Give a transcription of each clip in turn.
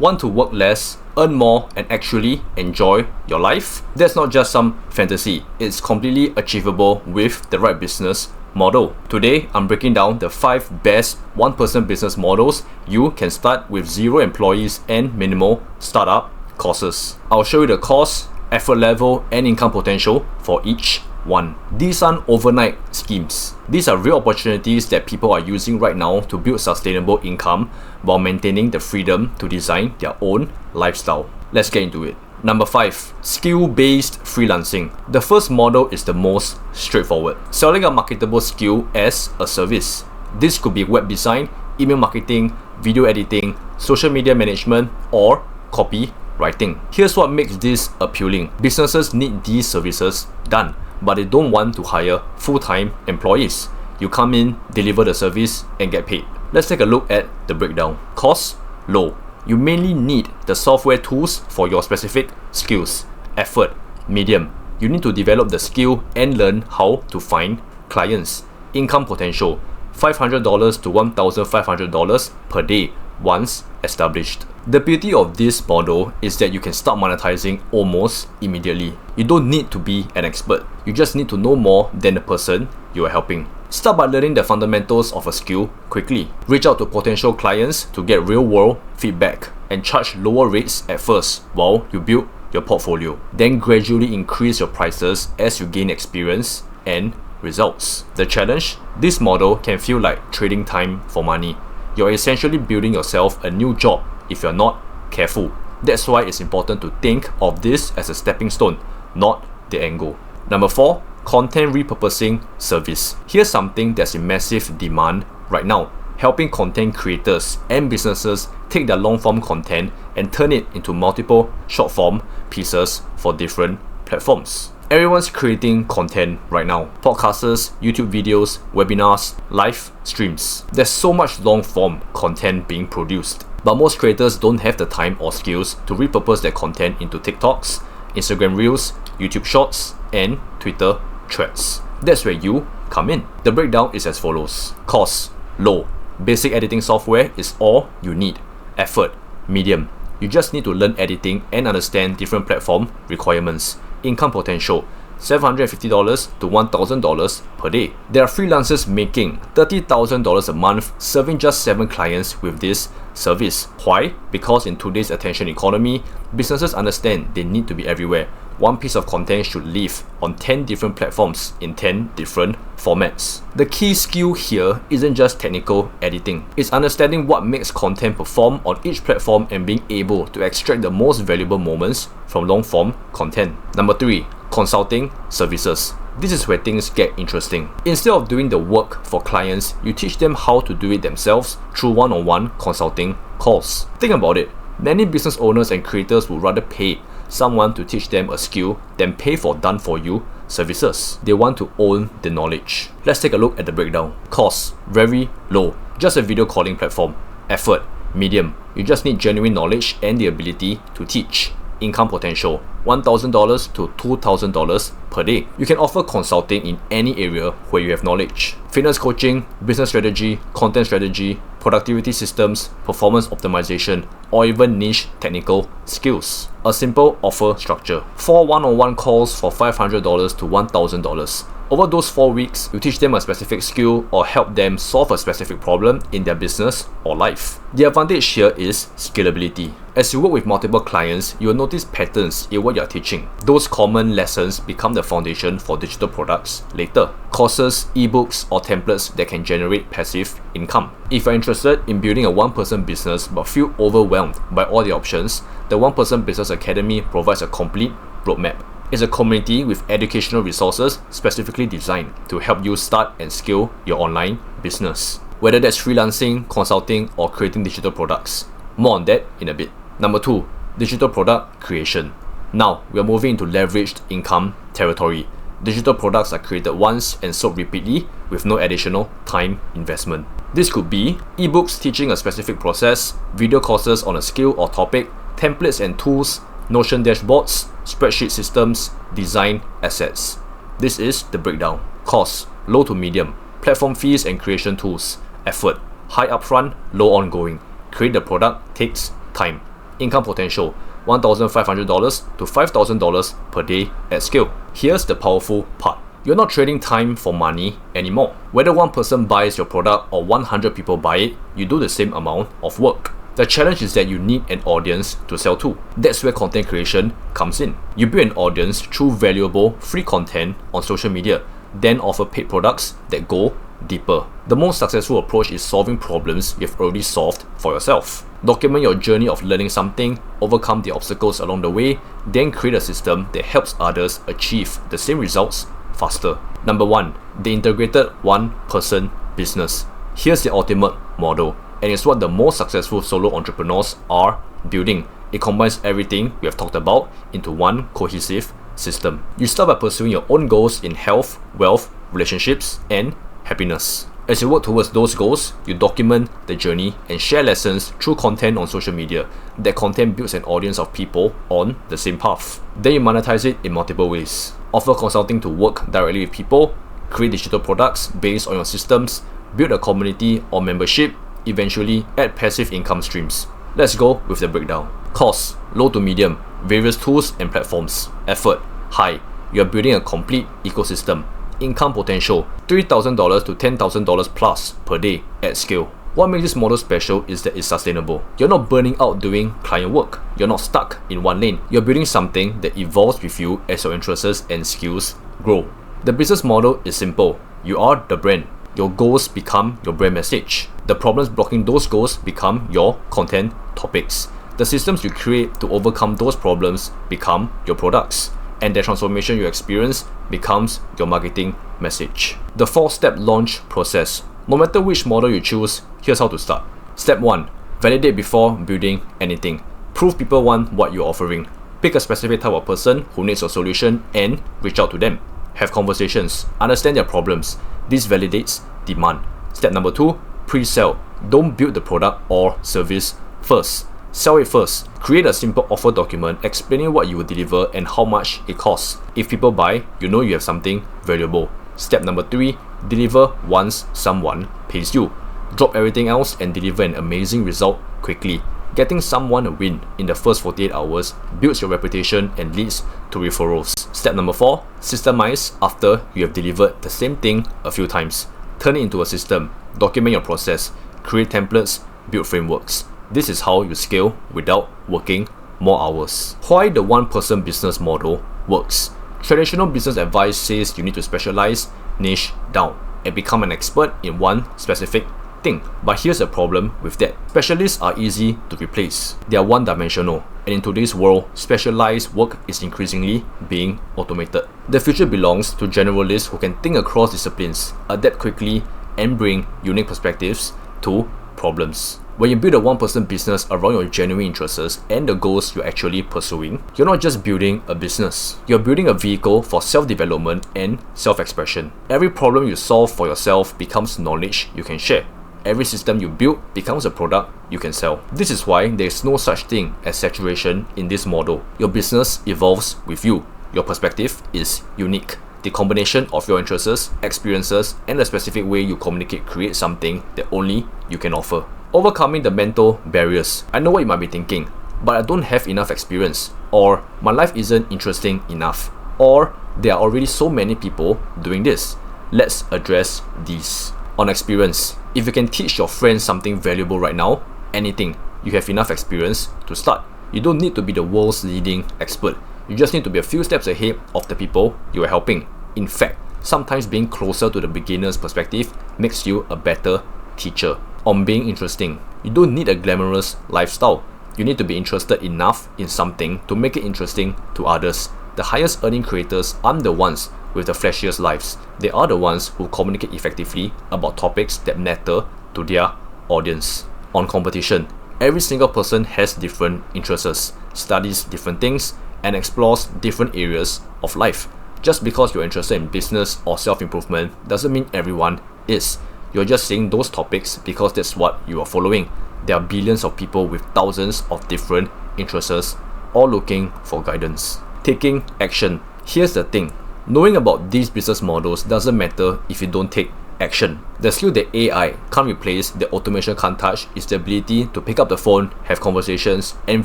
Want to work less, earn more, and actually enjoy your life? That's not just some fantasy. It's completely achievable with the right business model. Today, I'm breaking down the 5 best one-person business models you can start with 0 employees and minimal startup costs. I'll show you the cost, effort level, and income potential for each one. These aren't overnight schemes. These are real opportunities that people are using right now to build sustainable income while maintaining the freedom to design their own lifestyle. Let's get into it. Number 5. Skill-based freelancing. The first model is the most straightforward. Selling a marketable skill as a service. This could be web design, email marketing, video editing, social media management, or copywriting. Here's what makes this appealing. Businesses need these services done, but they don't want to hire full-time employees. You come in, deliver the service, and get paid. Let's take a look at the breakdown. Cost, low. You mainly need the software tools for your specific skills. Effort, medium. You need to develop the skill and learn how to find clients. Income potential, $500 to $1,500 per day once established. The beauty of this model is that you can start monetizing almost immediately. You don't need to be an expert. You just need to know more than the person you are helping. Start by learning the fundamentals of a skill quickly. Reach out to potential clients to get real-world feedback and charge lower rates at first while you build your portfolio. Then gradually increase your prices as you gain experience and results. The challenge? This model can feel like trading time for money. You're essentially building yourself a new job if you're not careful. That's why it's important to think of this as a stepping stone, not the end goal. Number 4. Content repurposing service. Here's something that's in massive demand right now. Helping content creators and businesses take their long-form content and turn it into multiple short-form pieces for different platforms. Everyone's creating content right now. Podcasters, YouTube videos, webinars, live streams. There's so much long-form content being produced. But most creators don't have the time or skills to repurpose their content into TikToks, Instagram Reels, YouTube Shorts, and Twitter Threads. That's where you come in. The breakdown is as follows. Cost, low. Basic editing software is all you need. Effort, medium. You just need to learn editing and understand different platform requirements. Income potential, $750 to $1,000 per day. There are freelancers making $30,000 a month serving just 7 clients with this service. Why? Because in today's attention economy, businesses understand they need to be everywhere. One piece of content should live on 10 different platforms in 10 different formats. The key skill here isn't just technical editing. It's understanding what makes content perform on each platform and being able to extract the most valuable moments from long-form content. Number 3. Consulting services. This is where things get interesting. Instead of doing the work for clients, you teach them how to do it themselves through one-on-one consulting calls. Think about it. Many business owners and creators would rather pay someone to teach them a skill than pay for done-for-you services. They want to own the knowledge. Let's take a look at the breakdown. Cost, very low. Just a video calling platform. Effort, medium. You just need genuine knowledge and the ability to teach. Income potential, $1,000 to $2,000 per day. You can offer consulting in any area where you have knowledge. Fitness coaching, business strategy, content strategy, productivity systems, performance optimization, or even niche technical skills. A simple offer structure. 4 one-on-one calls for $500 to $1,000. Over those 4 weeks, you teach them a specific skill or help them solve a specific problem in their business or life. The advantage here is scalability. As you work with multiple clients, you will notice patterns in what you are teaching. Those common lessons become the foundation for digital products later. Courses, ebooks, or templates that can generate passive income. If you're interested in building a one-person business but feel overwhelmed by all the options, the One Person Business Academy provides a complete roadmap. It's a community with educational resources specifically designed to help you start and scale your online business. Whether that's freelancing, consulting, or creating digital products. More on that in a bit. Number 2. Digital product creation. Now, we are moving into leveraged income territory. Digital products are created once and sold repeatedly with no additional time investment. This could be ebooks teaching a specific process, video courses on a skill or topic, templates and tools, Notion dashboards, spreadsheet systems, design assets. This is the breakdown. Cost, low to medium. Platform fees and creation tools. Effort, high upfront, low ongoing. Create the product takes time. Income potential, $1,500 to $5,000 per day at scale. Here's the powerful part. You're not trading time for money anymore. Whether one person buys your product or 100 people buy it, you do the same amount of work. The challenge is that you need an audience to sell to. That's where content creation comes in. You build an audience through valuable free content on social media, then offer paid products that go deeper. The most successful approach is solving problems you've already solved for yourself. Document your journey of learning something, overcome the obstacles along the way, then create a system that helps others achieve the same results faster. Number 1. The integrated one-person business. Here's the ultimate model, and it's what the most successful solo entrepreneurs are building. It combines everything we have talked about into one cohesive system. You start by pursuing your own goals in health, wealth, relationships, and happiness. As you work towards those goals, you document the journey and share lessons through content on social media. That content builds an audience of people on the same path. Then you monetize it in multiple ways. Offer consulting to work directly with people, create digital products based on your systems, build a community or membership, eventually add passive income streams. Let's go with the breakdown. Cost, low to medium, various tools and platforms. Effort, high, you are building a complete ecosystem. Income potential, $3,000 to $10,000 plus per day at scale. What makes this model special is that it's sustainable. You're not burning out doing client work. You're not stuck in one lane. You're building something that evolves with you as your interests and skills grow. The business model is simple. You are the brand. Your goals become your brand message. The problems blocking those goals become your content topics. The systems you create to overcome those problems become your products. And the transformation you experience becomes your marketing message. The 4-step launch process. No matter which model you choose, here's how to start. Step 1. Validate before building anything. Prove people want what you're offering. Pick a specific type of person who needs your solution and reach out to them. Have conversations. Understand their problems. This validates demand. Step number 2. Pre-sell. Don't build the product or service first. Sell it first. Create a simple offer document explaining what you will deliver and how much it costs. If people buy, you know you have something valuable. Step number 3. Deliver once someone pays you. Drop everything else and deliver an amazing result quickly. Getting someone a win in the first 48 hours builds your reputation and leads to referrals. Step number 4. Systemize after you have delivered the same thing a few times. Turn it into a system. Document your process. Create templates. Build frameworks. This is how you scale without working more hours. Why the one-person business model works. Traditional business advice says you need to specialize, niche down, and become an expert in one specific thing. But here's the problem with that. Specialists are easy to replace. They are one-dimensional, and in today's world, specialized work is increasingly being automated. The future belongs to generalists who can think across disciplines, adapt quickly, and bring unique perspectives to problems. When you build a one-person business around your genuine interests and the goals you're actually pursuing, you're not just building a business. You're building a vehicle for self-development and self-expression. Every problem you solve for yourself becomes knowledge you can share. Every system you build becomes a product you can sell. This is why there is no such thing as saturation in this model. Your business evolves with you. Your perspective is unique. The combination of your interests, experiences, and the specific way you communicate creates something that only you can offer. Overcoming the mental barriers. I know what you might be thinking, but I don't have enough experience, or my life isn't interesting enough, or there are already so many people doing this. Let's address these. On experience, if you can teach your friends something valuable right now, anything, you have enough experience to start. You don't need to be the world's leading expert. You just need to be a few steps ahead of the people you are helping. In fact, sometimes being closer to the beginner's perspective makes you a better teacher. On being interesting, you don't need a glamorous lifestyle. You need to be interested enough in something to make it interesting to others. The highest earning creators aren't the ones with the flashiest lives. They are the ones who communicate effectively about topics that matter to their audience. On competition, every single person has different interests, studies different things, and explores different areas of life. Just because you're interested in business or self-improvement doesn't mean everyone is. You're just saying those topics because that's what you are following. There are billions of people with thousands of different interests, all looking for guidance. Taking action. Here's the thing. Knowing about these business models doesn't matter if you don't take action. The skill that AI can't replace, that automation can't touch, is the ability to pick up the phone, have conversations, and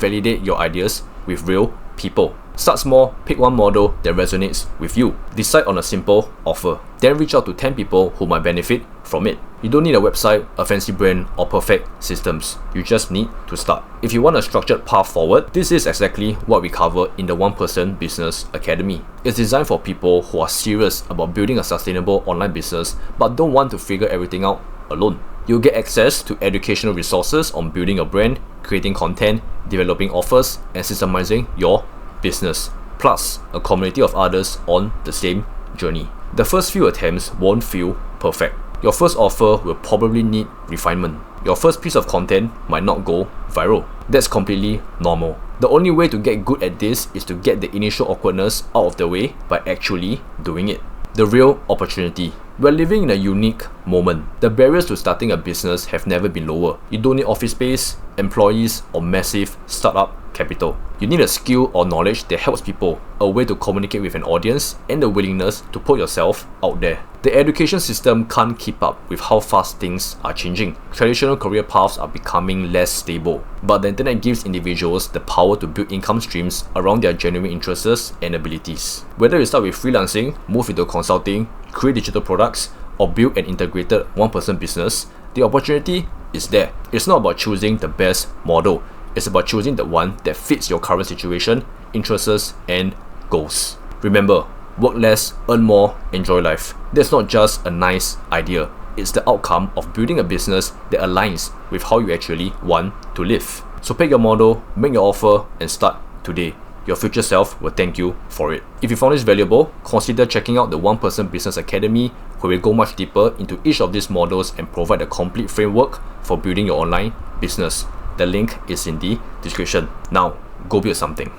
validate your ideas with real people. Start small, pick one model that resonates with you. Decide on a simple offer. Then reach out to 10 people who might benefit from it. You don't need a website, a fancy brand, or perfect systems. You just need to start. If you want a structured path forward, this is exactly what we cover in the One Person Business Academy. It's designed for people who are serious about building a sustainable online business but don't want to figure everything out alone. You'll get access to educational resources on building a brand, creating content, developing offers, and systemizing your business, plus a community of others on the same journey. The first few attempts won't feel perfect. Your first offer will probably need refinement. Your first piece of content might not go viral. That's completely normal. The only way to get good at this is to get the initial awkwardness out of the way by actually doing it. The real opportunity. We're living in a unique moment. The barriers to starting a business have never been lower. You don't need office space, employees, or massive startup capital. You need a skill or knowledge that helps people, a way to communicate with an audience, and the willingness to put yourself out there. The education system can't keep up with how fast things are changing. Traditional career paths are becoming less stable, but the internet gives individuals the power to build income streams around their genuine interests and abilities. Whether you start with freelancing, move into consulting, create digital products, or build an integrated one-person business, the opportunity is there. It's not about choosing the best model. It's about choosing the one that fits your current situation, interests, and goals. Remember, work less, earn more, enjoy life. That's not just a nice idea. It's the outcome of building a business that aligns with how you actually want to live. So pick your model, make your offer, and start today. Your future self will thank you for it. If you found this valuable, consider checking out the One Person Business Academy, where we go much deeper into each of these models and provide a complete framework for building your online business. The link is in the description. Now, go build something.